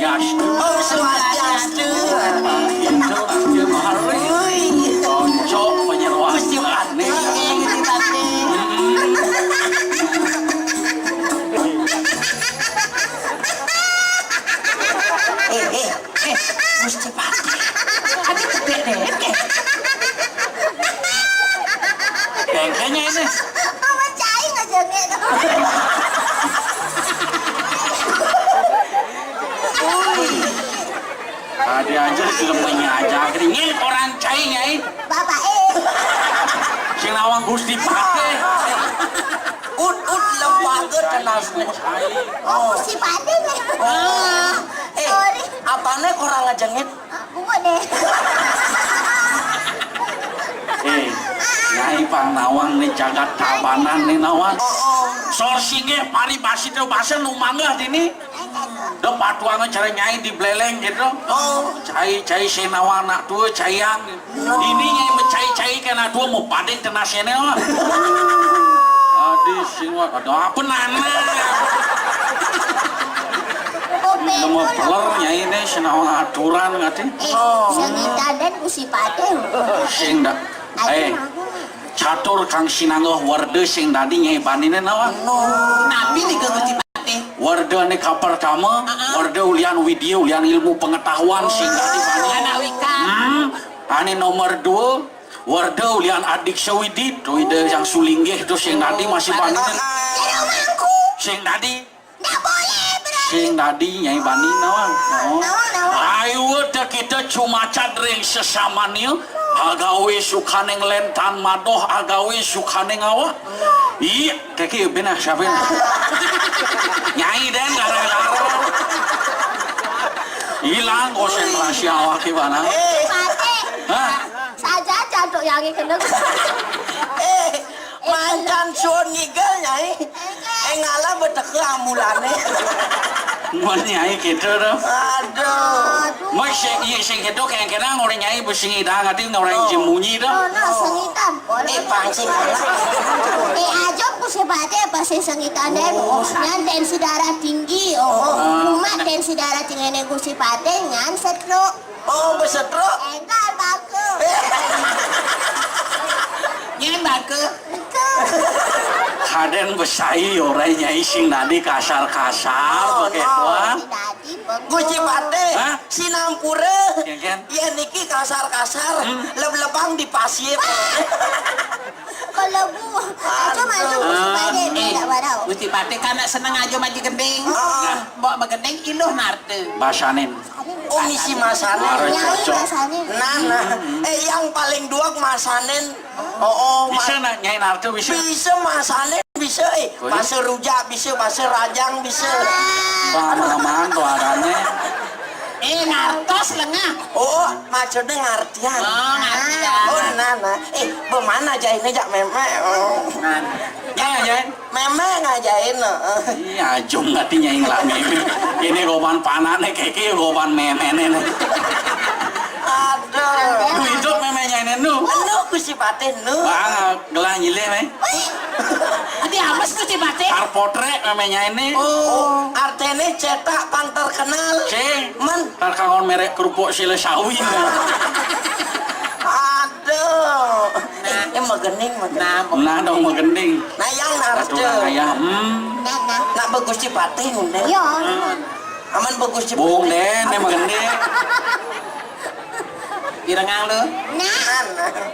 Swastiastu. Oh, Swastiastu. Itu dia mahari. Konco penyeruan Gusti Pati. Gusti Pati. Gusti Pati. Ada gede deh. Kayaknya ini. Mama cai aja nih. Tadi aja sudah menyajak ini orang cai nyai. Bapak Sing nawang Gusti Pati. Ut lembaga tenas Cai. Oh, si Pati nih. Sorry. Apane orang ngajengit? Bunga deh. Nyai pang nawang nih jagat tabanan nih nawang. Oh. Sorsinge paribasi teh bahasa nu manggah dini. Do patuangan cara nyai di beleleng gitu. Oh. Cai senawang nak tua cayang. Ini nyai mencai-cai kana tua mau padeng tenasene mah. Adi singwa ada apa nana? Nemu peler nyai nih senawang aturan ngati. Sengita dan Gusti Pati. Sing dak. Catur kang sinanggoh warde sing tadi nyai banine nawang. Nabi nih ke Gusti Pati. Warde ane ka pertama, warde ulian widya, ulian ilmu pengetahuan sing tadi bani. Anak Wika. Ane nomor 2, warde ulian adik sewidit, wide yang sulinggih itu sing tadi masih bani. Sing tadi. Nggak boleh bro. Sing tadi nyai bani nawang. Nawang. Ayo teh kita cuma cadring sesama nih. Agawe sukaneng lentan madoh agawe sukaneng awak. Iya, kaki benar siapa? Nyai dan gara-gara hilang konsentrasi awak gimana? Pati. Hah? Saja cantik yang kena. Mancan suon ngigel nyai. Ngalah beteke ambulane. Mau nyai gitu dong. Aduh. Mau sing itu kira-kira ngoreng nyai bersing ida ngati ngoreng jemunyi dong. Sengitan. Pangsi Aja Gusti Pati pasti sengitan deh. Nyan tensi darah tinggi. Cuma tensi darah tinggi Gusti Pati nyan stroke. Oh, besetro. Enggak bagus. Nyai bake. Kaden besai orang nyai sing tadi kasar-kasar pakai tuang. Gusti Pati. Hah? Sinampura. Ya kan? Iya niki kasar-kasar. Leb-lebang di pasir. Kalau bu, aja masuk Gusti Pati tidak badau. Gusti Pati karena seneng aja maju gending. Bawa begending iluh narte. Basanin. Oh, misi masanen. Nyai rasanya. Nah. Yang paling duak masanen. Oh, Bisa nak nyai nartu bisa. bisa masanen bisa. Bahasa rujak bisa, bahasa rajang bisa. Pengalaman tuh adanya. Ngartos lengah. Oh, maksudnya ngartian. Oh, ngartian. Oh, nah. Bemana ajain aja meme. Nyai ajain. Meme ngajain. Iya, jom ngati nyai ngelami. Ini goban panane keke goban memene. Aduh. Lu hidup meme nyai nenu. Anu Gusti Pati nu. Bang, gelah nyile me. Nanti apa sih Gusti Pati? Tar potret meme nyai ini. Oh, artinya cetak pang terkenal. Cing. Men. Tar kangon merek kerupuk sile sawi. Aduh. Mau gening. Nah dong mau gending. Nah yang Aturan narce. ayah. Nak bagus Gusti Pati ngundang. Yo. Aman bagus Gusti Bung Pati. den, emang gending. Irengang lu. Nah.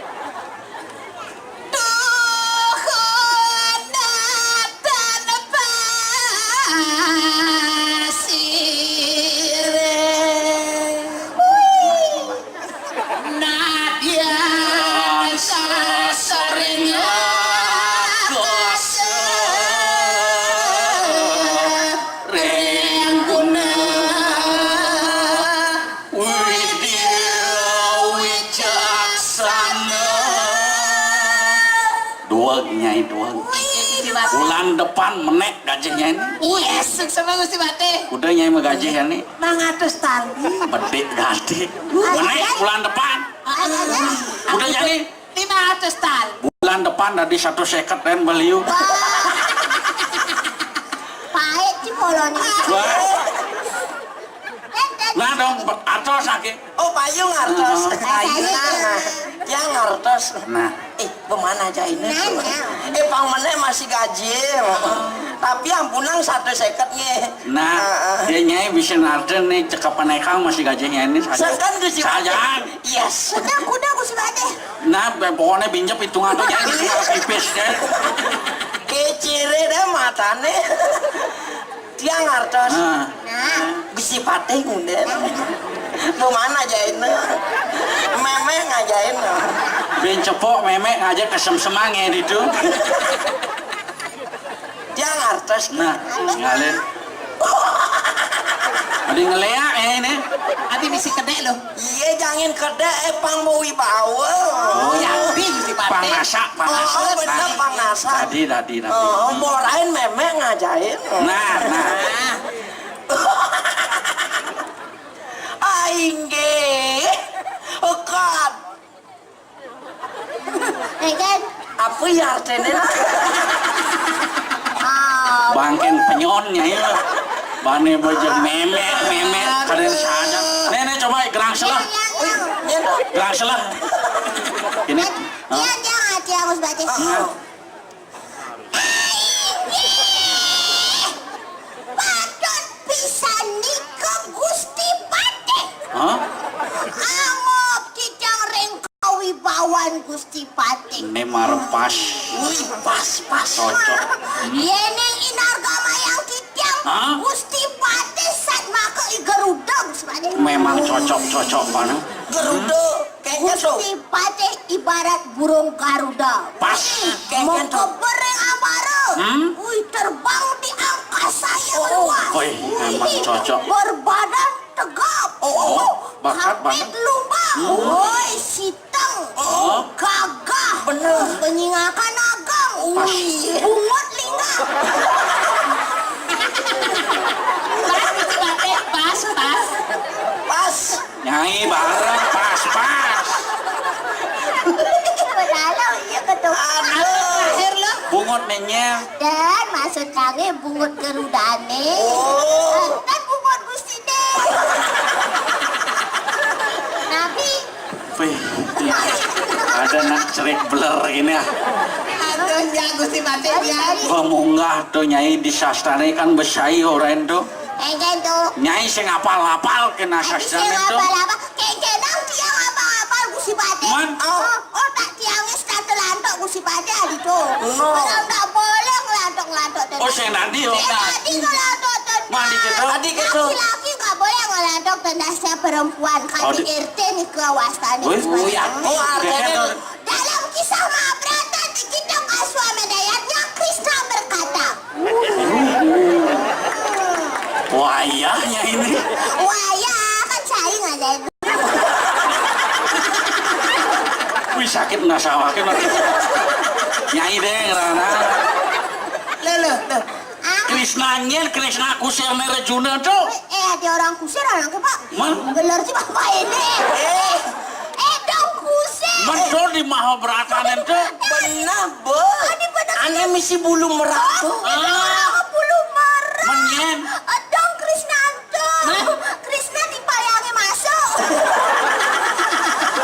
Nyai doang. Bulan depan menek gajinya ini. Yes, sama Gusti Pati. Udah nyai mah gaji ya nih. Mangatus tali. Bedek gaji. Menek bulan depan. Udah jadi 500 tal. bulan depan dari 1 seket dan beliau. Pahit sih poloni. Wah, dong atos sakit. Oh payung ngartos. Yang ngartos. Nah. Bemana aja ini? Pang mana masih gaji. Tapi ampunang 1 seketnya. Nah, dia nyai bisa narden nih cekapan ekang masih gajinya ini saja. Sekan Gusti Pate. Sajaan. Yes. Kuda Gusti Pate. Nah, pokoknya pinjam hitungan tuh nyai ini pipis deh. Kecire deh matane. Dia ngartos. Nah, Gusti Pate ngunden. Bemana aja ini? Meme ngajain. Ben cepok memek ngajak kesem-semange itu. Dia ngartos. Nah, ngalir. Ada ngeleak ini. Adi misi kedek lo. Iya jangan kede pang mau wibawa. Oh yakin Gusti Pate. Pangasak. Oh bener pangasa. Tadi. Oh morain meme ngajain. Nah. Aing ge. Okat. kan? Apa ya artinya? Bangken penyonnya ya. Bane baju memek kalian saja. Nenek coba gerang selah. Gerang selah. Ini. Yang aja harus baca. Patut bisa nikah Gusti Pate. Hah? Angop kijang rengkawi bawan Gusti Pate. Ini marpas. Wih, pas. Cocok. Yeneng inargama yang kijang. Hah? Gusti Pate sat maka igaruda Gusti Pate. Memang cocok mana? Gerudo, kayaknya tuh. Gusti Pate ibarat burung Garuda. Pas. Kayaknya tuh. Mongko bereng ambara. Wih, terbang di angkasa yang luas. Wih, memang Wih, cocok. Berbadan tegap. Bakat Habis banget. lubang. Woi, siteng. Gagah. Bener. Penyingakan agang. Pas. Bungut lingga. Gusti Pate pas. Pas. Nyai bareng pas. Padahal iya ketuk. Akhir lo. Bungut menyel. Dan maksud kami bungut gerudane. Dan bungut Gusti deh. Nabi. Wih, ada nak cerik beler gini ya. Aduh ya Gusti Pate ya. Pemunggah tuh nyai di sastane kan besai orang tuh. Engken tuh. Nyai sing apal-apal kena Sing sastane tuh. apa-apa. Kenkenang tiang apa-apa Gusti Pate. Man. Oh tak tiangnya stante lantok Gusti Pate adi tuh. Orang tak boleh ngelantok-lantok. Oh sing nanti yo. Tadi ngelantok tendang. Mandi gitu. Tadi gitu. Laki-laki nggak boleh ngelantok tendasnya perempuan. Oh, Kaki di- RT nih kewawasan. Wih, Oh, artinya Dalam kisah Mahabharata di kitab Aswamedayatnya Krishna berkata, Wayahnya ini. wah ya kan saya ngadain. Wih sakit nggak sawakin. Nyai deh ngerana. Lo. Krishna kusir Nerjuna tuh. Ada orang kusir orang pak. Man. Bener sih bapak ini. Dong kusir. Betul di Mahabharata itu. benar, Bo. Ane misi bulu merah tuh. Bulu marah. Menyen. Dong Krishna tuh. Krishna dipayangi masuk.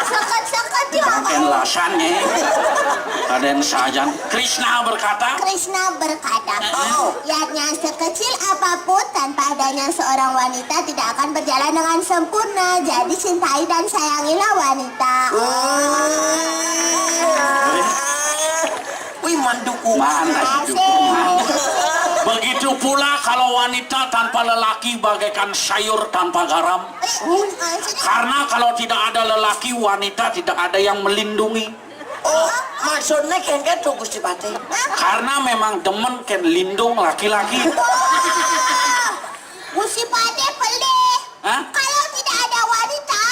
Sekat-sekat dia. Makin lasannya. Raden Sajan. Krishna berkata. Krishna berkata, yang sekecil apapun tanpa adanya seorang wanita tidak akan berjalan dengan sempurna. Jadi cintai dan sayangilah wanita. Wih, manduku. Mana hidupku. Begitu pula kalau wanita tanpa lelaki bagaikan sayur tanpa garam. Karena kalau tidak ada lelaki, wanita tidak ada yang melindungi. Oh, maksudnya kayaknya tuh Gusti Pate. Karena memang demen kan lindung laki-laki. Gusti Pate pelik. Hah? Kalau tidak ada wanita,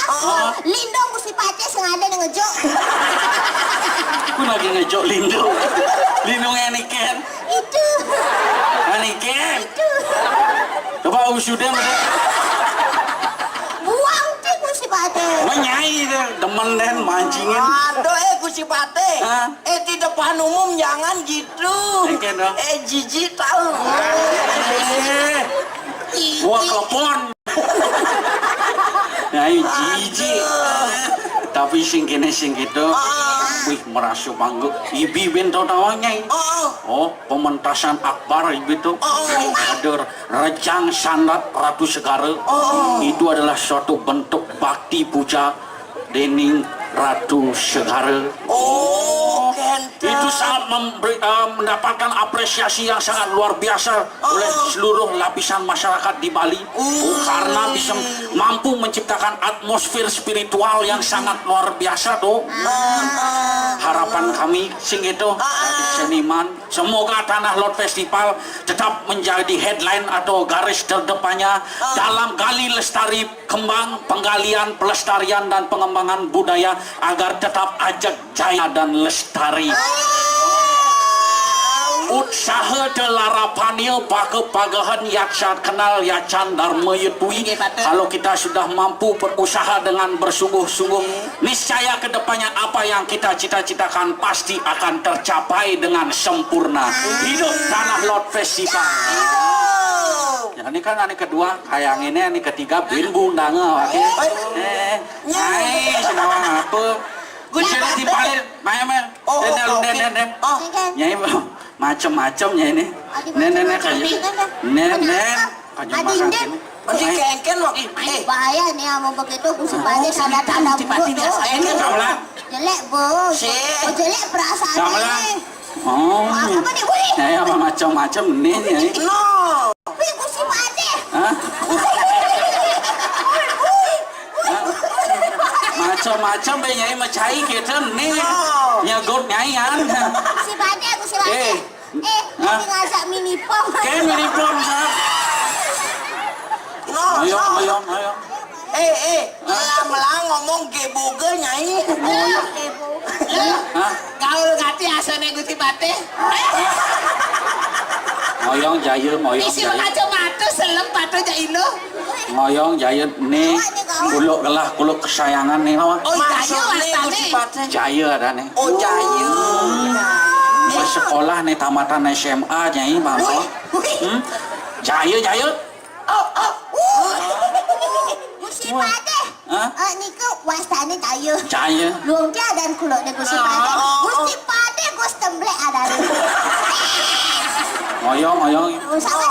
lindung Gusti Pate sengaja ngejok. Aku lagi ngejok lindung. Lindungnya Niken. Itu. Niken. Coba usudnya mereka. Buang tuh Gusti Pate. Menyai deh, demen dan mancingin. Aduh, Gusti Pate. Hah? Di depan umum jangan gitu. Niken dong. Jijik tahu. Gua klepon. Ya jijik. Tapi sing kene sing gitu. Wih merasa bangga. Ibi bento tawanya. Oh, pementasan akbar ibi itu. Ada Rejang Sandat Ratu Segara. Itu adalah suatu bentuk bakti puja dening Ratu Segara. Itu sangat mendapatkan apresiasi yang sangat luar biasa oleh seluruh lapisan masyarakat di Bali. Karena bisa mampu menciptakan atmosfer spiritual yang sangat luar biasa tuh. Harapan kami sing itu seniman, semoga Tanah Lot Festival tetap menjadi headline atau garis terdepannya dalam gali lestari kembang penggalian, pelestarian dan pengembangan budaya agar tetap ajak jaya dan lestari. Utsaha delarapanil pagahan yaksa kenal yacan dharma yetui. Kalau kita sudah mampu berusaha dengan bersungguh-sungguh, niscaya kedepannya apa yang kita cita-citakan pasti akan tercapai dengan sempurna. Hidup Tanah Lot Festival. Ya, ini kan ini kedua, kayak ini ketiga bin bundang senawang apa? Bisa dipalir, main. Nyai macam-macam ya ini. Nenek kayak nenek kayak makan ini. Masih kengken loh. Bahaya nih mau begitu kusipannya tanda-tanda buruk tuh. Jelek bos. Oh, jelek perasaannya. Oh, apa nih wih? ya macam-macam nih ya. No. Wih kusipane. Hah? Macam-macam be nyai macai gitu nih. Nyagot nyayan. Kusipane. Ini ngajak mini pom. Kayak mini pom sah. Ayo. Melang ngomong geboge nyai. Gaul ngati asane Gusti Pate. Moyong jaya. Isi kacamata selem patu jailo. Moyong jaya nih. Kuluk kesayangan nih lawan. Oh, jayo Maksudnya Gusti astane. Pate. Jaya ada nih. Oh jaya. Pas sekolah nih tamatan SMA nyai mama. Jaya. Kusipane. Nika wastane tayo. Jaya. Luang dia dan kulok de kusipane. Kusipane kus temblek ada. Moyong. Sama.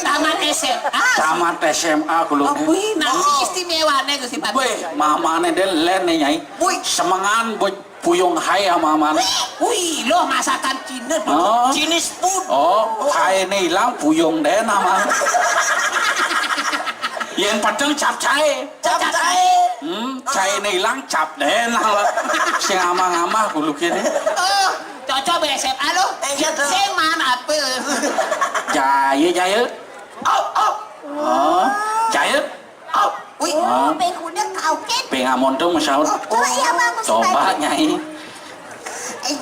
Taman SMA. Tamat SMA kuluk. Wih, nanti istimewane Gusti Pate. Wih, mamane den len nih nyai. Semangan buat puyung hai ya mamane. Wih, lo masakan Cina dulu. Oh. Jenis food. Oh, hai nih hilang puyung deh nama. Yang padang cap cai. Cai nih hilang cap deh nama. Sing amang-amang kuluk ini. Oh, cocok be SMA lo. Sing mana apa? Jaya. Oh, jaya. Wih. Pekuda kau ken. Pengamon tuh masalah. Coba ya bang kusipane. Coba nyai.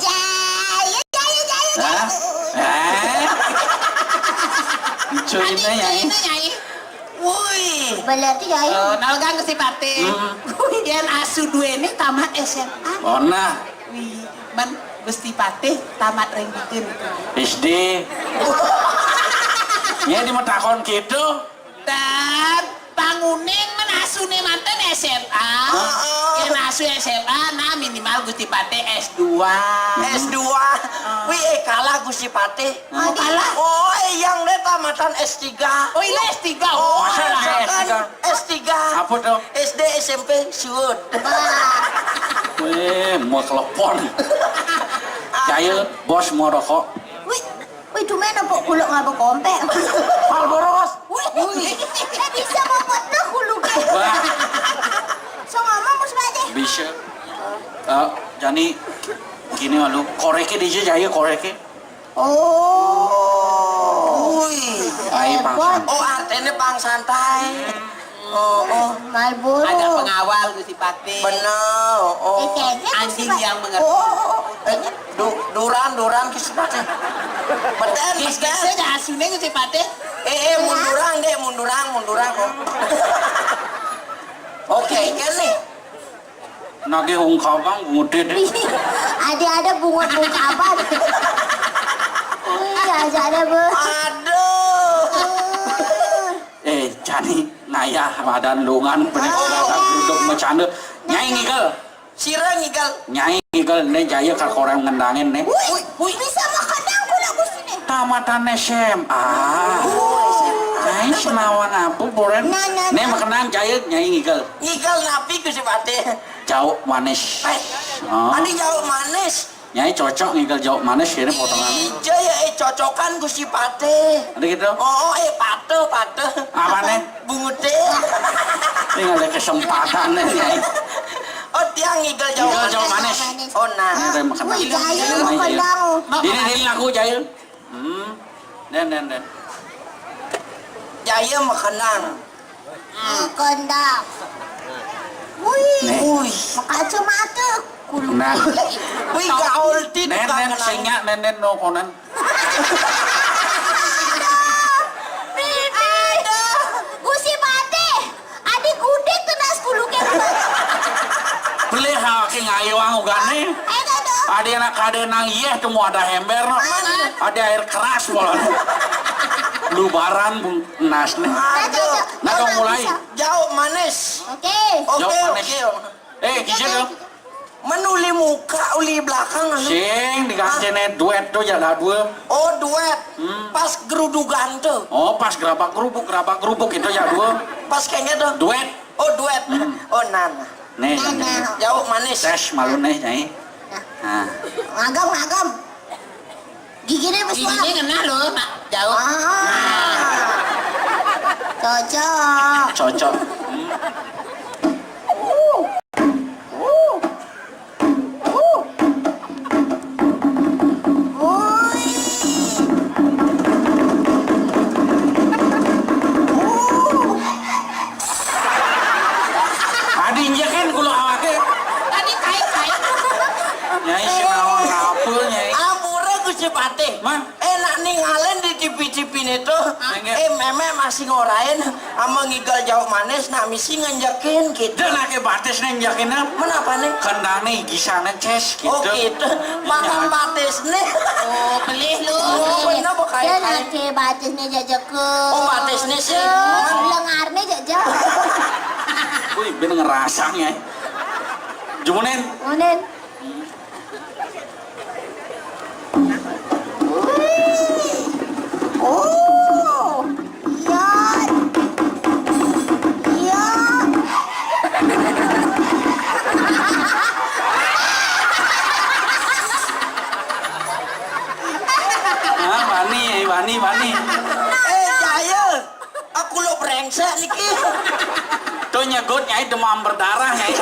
Jaya. Hah? Cuy nyai. Wih. Berarti jaya. Nalgang Gusti Pate. Yang asu dua ini tamat SMA. Oh nah, Wih, man Gusti Pate tamat renggikeun. SD. Ya di metakon gitu. Dan banguning menasune manten SMA. Yang asu SMA nah minimal Gusti Pate S2. S2. Wih, kalah Gusti Pate. Oh, kalah. Oh, yang deh tamatan S3. Oh, ini S3. Oh, Masa kan S3? S3. Apa tuh? SD, SMP, siut. Weh, mau telepon. Jaya, bos mau rokok. Wih, cuma nampak kuluk ngabuk kompek. Malboros. Wih, bisa membuat nak kuluk. Wah, So ngomong kusipane. bisa. Jadi gini lalu koreke DJ Jaya koreke. Oh. Wih. Ai pangsan. Oh, artinya pang santai. Oh. Marlboro. Ada pengawal Gusti Pate. Benar. Oh. Anjing yang mengerti. Duran Gusti Pate. Beten. Kis-kisnya dah asune Gusti Pate. Mundurang kok. Oke, kan nih. Nage ungkapan mude deh. Ada bunga kapan? Wih, ada bu. Aduh. Jadi ayah badan lungan bener duduk bercanda nyai ngigel Sira ngigal. nyai ngigel nih jaya kalau orang ngendangin nih Wih, bisa makan aku lah Gusti nih. tamatan SMA nyai senawan apa boren Nah. nih makenang jaya nyai ngigel Ngigal napi Gusti Pate. jauh manis oh. Adi jauh manis. nyai cocok ngigel jauh manis ini potongan Ija ya cocokan Gusti Pate. ada gitu Oh, pate. apa nih Bungude. ini ada kesempatan nih nyai Oh, tiang ngigal jauh Ngigal jauh manis. manis. Oh, nah. ini ada makan Wih, jaya makan aku. Dini aku jaya den Jaya makanan. Makan dah. Wih, Wih. kacamata. Kulu. nah Wih, gaul ti nen singa nen no konan Gusti Pate, adik udah tenas kulu ke. beli hal ke ngayuang ugane Dong. ada anak kade nang iya tuh mau ada ember no. Ada air keras bola lubaran bung nas nih nah kau mulai Jauh manis. Oke. Oke. kisah dong Menuli muka, uli belakang. sing diganti nih duet tuh jalan dua Oh, duet. Pas gerudugan tuh. oh pas gerabak kerupuk itu ya dua Pas kayaknya tuh. duet Oh, duet. Oh, nana. nih Jauh manis. tes malu nih nyai nah Ngagam. Giginya besar. Giginya kena loh, Pak. Jauh. Cocok. cocok adi injekin kulo awake Tadi kait. nyai sinawang apa nyai Amure Gusti Pate. Man. Enak nih ngalen di TV-TV itu. Enggak. Meme masih ngorain sama ngigal jauh manis nak misi ngenjakin gitu. dan lagi batis neng yakinnya Kenapa nih? kendang nih gisana ces gitu Oh gitu. Makan batis nih. Oh, pelih lu. Oh, bener Dia bukan? nanti batisnya jajak ke. Oh, batisnya sih. Lengarnya jajak. wih bener ngerasanya jumunin Unen. Oh, iya. Wani Jaya. Aku lo brengsek niki. tuh nyegut nyai demam berdarah nyai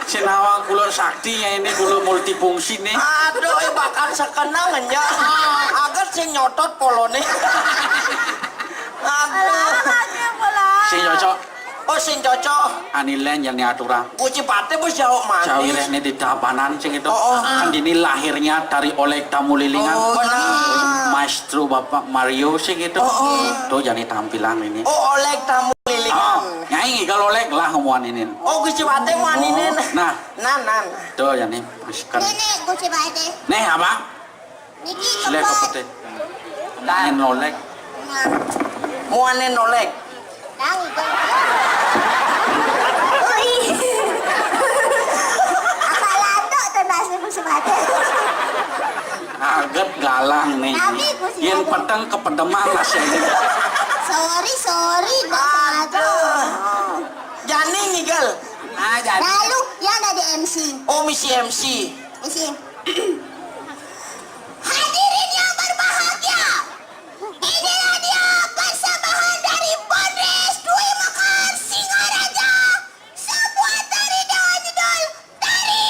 sinawang kulo sakti nyai ini kulo multifungsi nih Aduh, bakal sekenang ya. Agar sing nyotot polone. Aduh. si cocok Oh, sing cocok. anilen yang diaturang Guci Pate bos jauh manis. cawireh nih di tabanan sing itu Oh, oh. kan ini lahirnya dari oleh tamu lilingan Oh, benar. maestro bapak Mario sing itu tuh jadi tampilan ini Oh, oleh tamu oh lilingan. nyai kalau oleh lah ngomuan ini Oh, Guci Pate waninin. nah Nan. tuh jadi masukkan Nenek Gusti Pate. nih abang Niki silek kebot. putih dan oleh Muanin oleh. Dang itu. Ui. Apalado tenas Gusti Pate. aget galang nih Tapi ku sih yang ada. peteng kepedeman lah sih ini Sorry, Aduh. Jani ngigal. Ah, jadi. Lalu yang ada di MC. Oh, misi MC. Isi. Hadirin yang berbahagia. Inilah dia persembahan dari Bondes Dwi Makan Singaraja. Sebuah tari dan idol dari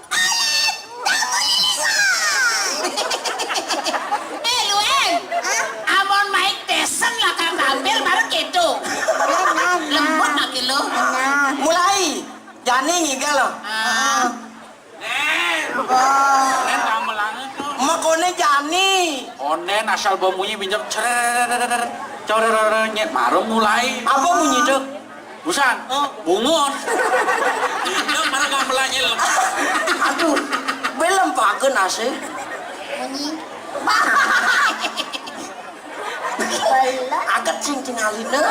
Alep Tamu Lilingan. Luen. Amon Mike Tyson lah kan tampil baru gitu. Lembut nak kilo. Mulai. Jani ngigal loh. Nen gamelannya tuh Makone Jani. onen asal bunyi pinjam cerer nyet marum mulai Apa bunyi tuh? busan bungun itu mana gamelannya Aduh. Belum pakai nasi. Bunyi. Agak cing alina.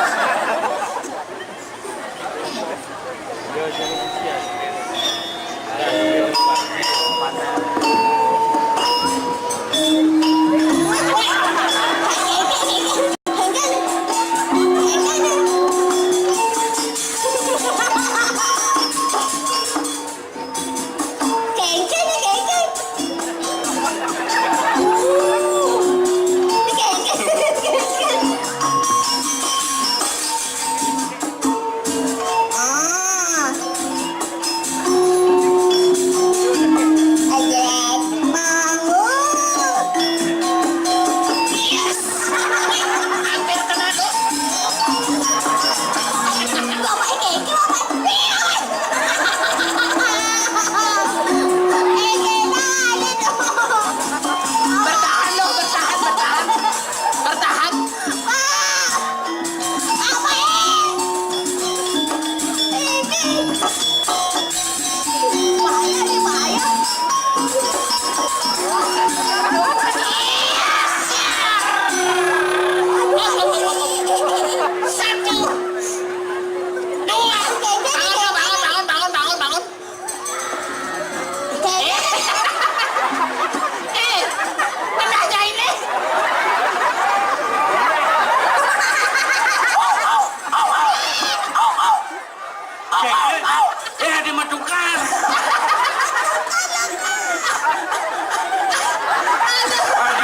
dimadukan.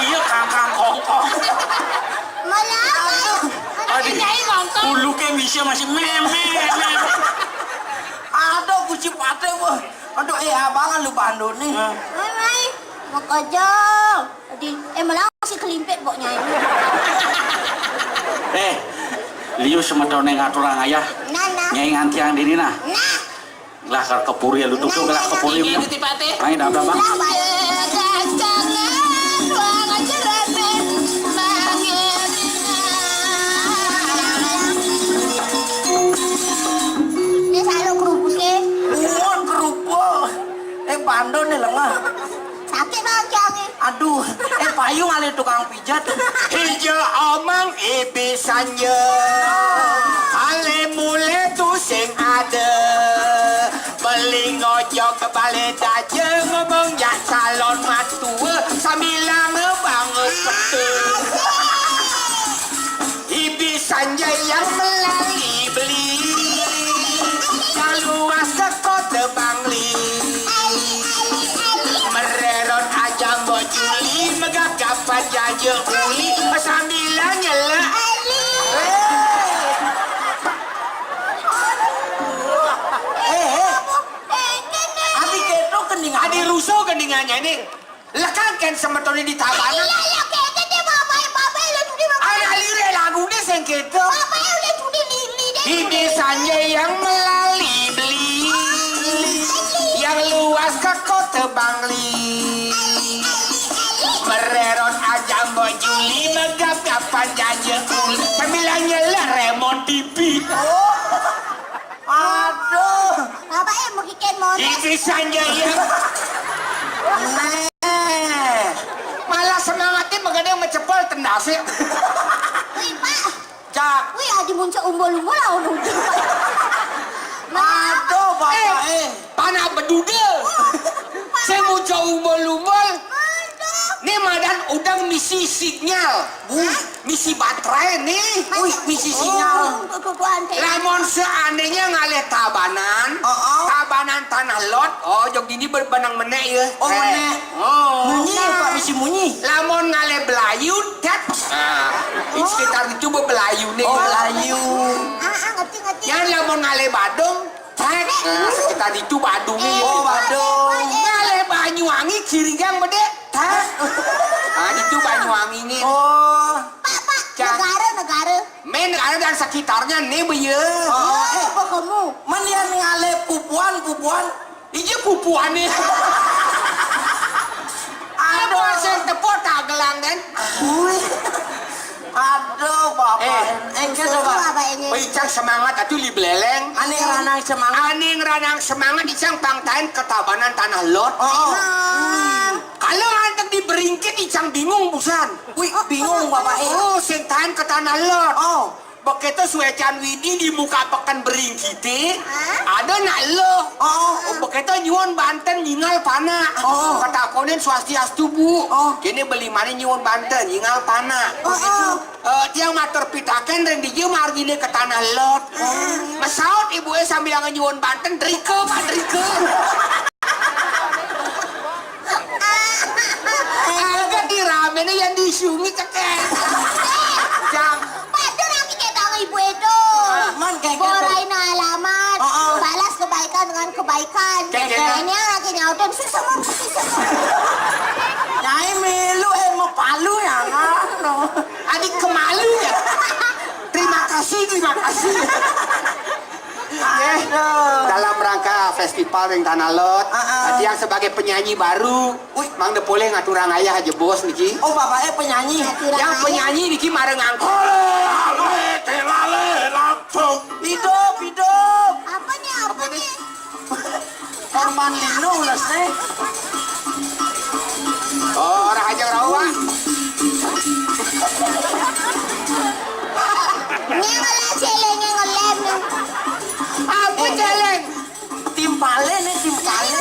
Dia kangkang kongkong. Bulu kemisnya masih meme. Aduh, kucing pate wah. Aduh, abangan lu Bandung nih. Mai, mau kerja. Di malah masih kelimpet pokoknya. Liu semetau ngatur orang ayah. Nana. Nyai nganti yang dini nah. Nah. Lah kar kepuri lu tuh gelah kepuri. Main dah Bang. Ini selalu kerupuk ke? Kerupuk. Bandung nih lengah. Sakit banget jangan. Aduh, payung ali tukang pijat. Hijau omong ibisanya ale mule tu sing ada beli ngojok ke balai daja ngomong ya calon matua sambil ngebangun betul ibisanya yang melalui beli yang luas ke kota Bangli mererot ajang bojuli megagapan jaya uli sambilan nyela Adi keto kening adi rusuh kendingannya ini lekan kan semetoni di tabanan Iya, kayaknya dia bapak lu tuh dia ada lire lagu deh sengketo bapak udah tuh di lili deh. ibisanya yang melalui beli yang luas ke kota Bangli mererot ajang bojuli megap-gapan jaya uli sambilan nyela remon TV Aduh. Bapak mau bikin motor. ibisanya yang malah semangatnya mengenai mecepol tendasi Wih, Pak. Cak. Wih, ada muncul umbul-umbul lah udah. Aduh, bapak panah bedude saya mau jauh umbol-umbol nih madan udang misi sinyal misi baterai nih misi sinyal. lamun seandainya ngalih tabanan tabanan tanah lot jog ini berbenang menek ya Menek. Munyi, Pak, misi munyi. lamun ngalih belayu tet di sekitar itu belayu nih Melayu. Ngerti. yang lamun ngalih badung tet sekitar itu badung nih Badung. ngalih Banyuwangi Cirigang bede tet itu Banyuwangi nih Pak, negara. main negara dan sekitarnya nih beye Apa kamu? Menian ngale pupuan. iya pupuan nih aduh sen tepuk tak gelang kan Aduh, bapak. Itu apa ini? Icang semangat atuh li beleleng Aneh ranang semangat. aning ranang semangat icang pangtain ketabanan tanah lot Bala ngantek di beringkit icang bingung busan. Wih, bingung bapak Oh, sintahan ke tanah lot. Oh. Begitu suecan widi di muka pekan beringkiti, Hah? ada nak lo. Oh. Begitu nyuwun Banten nyingal pana. Oh. Kata konen swastiastu bu. Oh. Kini beli mana nyuwun Banten nyingal pana. Oh. Tiang matur pitaken dan dia margine ke tanah lot. Masaut ibu sambil nyuwun Banten drike pak drike. Agak dirame yang disumi ceket. Jam. Padu nanti kita ke ibu itu. Man, kayak gitu. Borain alamat. Oh. Balas kebaikan dengan kebaikan. Kayak gitu. Ini yang lagi nyautin susah. Nyai melu mau palu ya ngano. Adik kemalu ya. Terima kasih. Dalam rangka festival yang Tanah Lot, yang sebagai penyanyi baru, mang de boleh ngaturang ayah aja bos niki. Oh bapaknya penyanyi. Yang penyanyi niki mareng ngangkut. Ale telale langsung. Hidup. Apa nih? Korban lino ulas nih. Oh, orang aja rawa. Ngelem celeng ngelem. Apa celeng? Timpale nih timpale.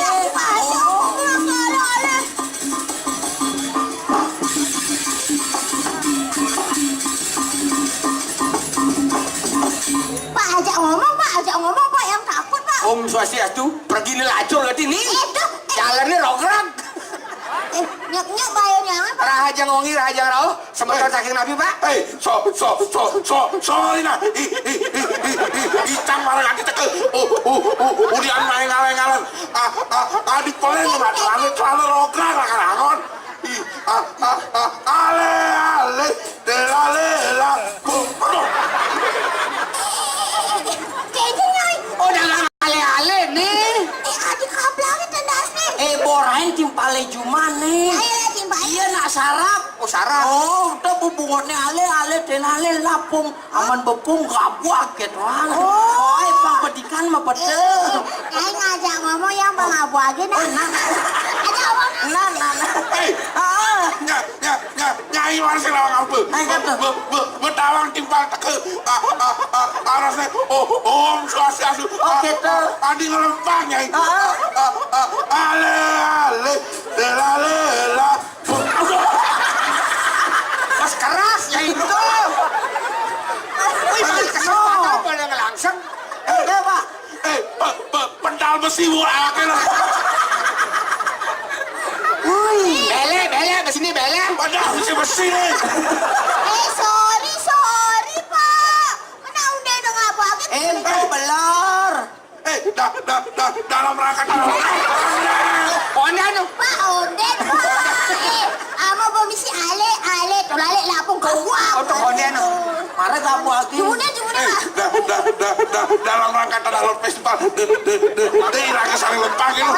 Oh. Pak ajak ngomong Pak yang takut Pak. Om Swastiastu pergi nelacur ke sini. Jalannya rograk. Nyek bayarnya apa? Raja ngongi, raja rauh. Sebentar saking Nabi Pak. Sorry na. Itang marang ati tekel. Udian main ngalen-ngalen. Adik polen mah terlalu rograk lah kan. Ale telale la. Jadi nyai. Oh, dalam ale-ale nih. Adik kablangnya tendas nih. Borain timpale juman nih. Ayo lagi Pak. Iya nak sarap. Oh, sarap. Oh, udah bubungannya ale tenale lapung. Aman bepung gabuak gitu. Oh, pang pedikan mah pedeh. Nyai ngajak ngomong yang bang abu aja nah. Ada ngomong. Nah. Hey, nyai mana sih lawang apa? Betawang timpal teke. Arasnya Om Swastiastu. gitu. Adi ngelempang nyai. Ale telale la. Mas keras ya itu. Wih, kesempatan boleh ngelangsung. Ya pak. Pendal besi buat lah. Bele, kesini bele. Pendal besi nih. Sorry Pak. Mana udah dong abu aja. Ento belor. Dalam rangka Konan Pak Oden Pak. Ama bomisi ale tolale lapung gawak. untuk konan. Mare gabuak. Jumuna Pak. dalam rangka Tanah Lot Festival de rangka saling lempang itu.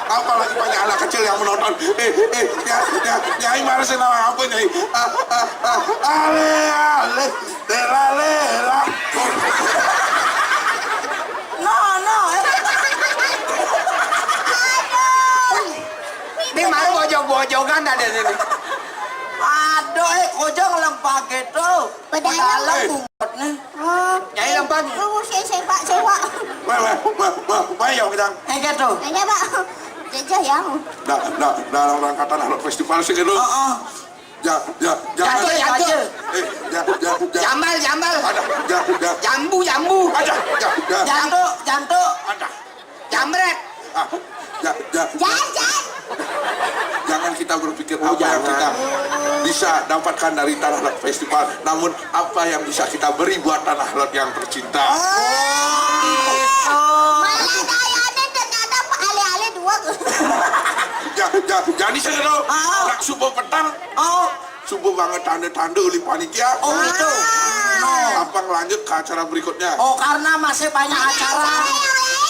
Apalagi banyak anak kecil yang menonton. Nyai mana sih nama apa nyai? Ale telale la. No. Ini mari bojong-bojongan ada sini. Aduh, kojong lempag gitu. Pedalang. Bungot nih. Nyai lempang. Saya Pak. Ayo kita Gitu. Hanya Pak. Jajah yang. dalam rangka Tanah Lot Festival sih gitu. Jatuh. Jambal. Ada, Jambu. ada, Jantung. ada. Jambret. Jajan. Jangan kita berpikir apa yang kita bisa dapatkan dari Tanah Lot Festival, namun apa yang bisa kita beri buat Tanah Lot yang tercinta. Malah dayanya ternyata Pak ale dua. Jadi segitu, nak subuh petang, subuh banget tanda-tanda oleh panitia. Oh gitu. Gampang lanjut ke acara berikutnya. Oh karena masih banyak acara.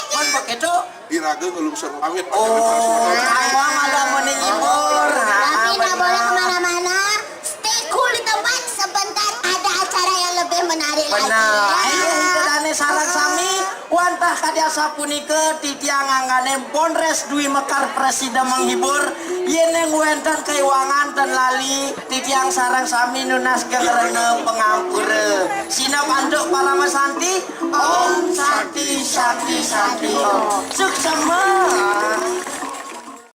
Kan begitu. Iraga ngelum seru awet. Awang ada menihibur. Tapi nggak boleh kemana-mana. Stay cool di tempat. Sebentar ada acara yang lebih menarik lagi. Benar. Ayo itu dane saran sami. Wanta Tah kadiasa punika titiang angganem Polres Dwi Mekar Presiden menghibur yeneng wenten keuangan dan lali titiang sarang sami nunas kegerene pengampura sinap anduk para masanti Om Santi Santi Santi Om suksema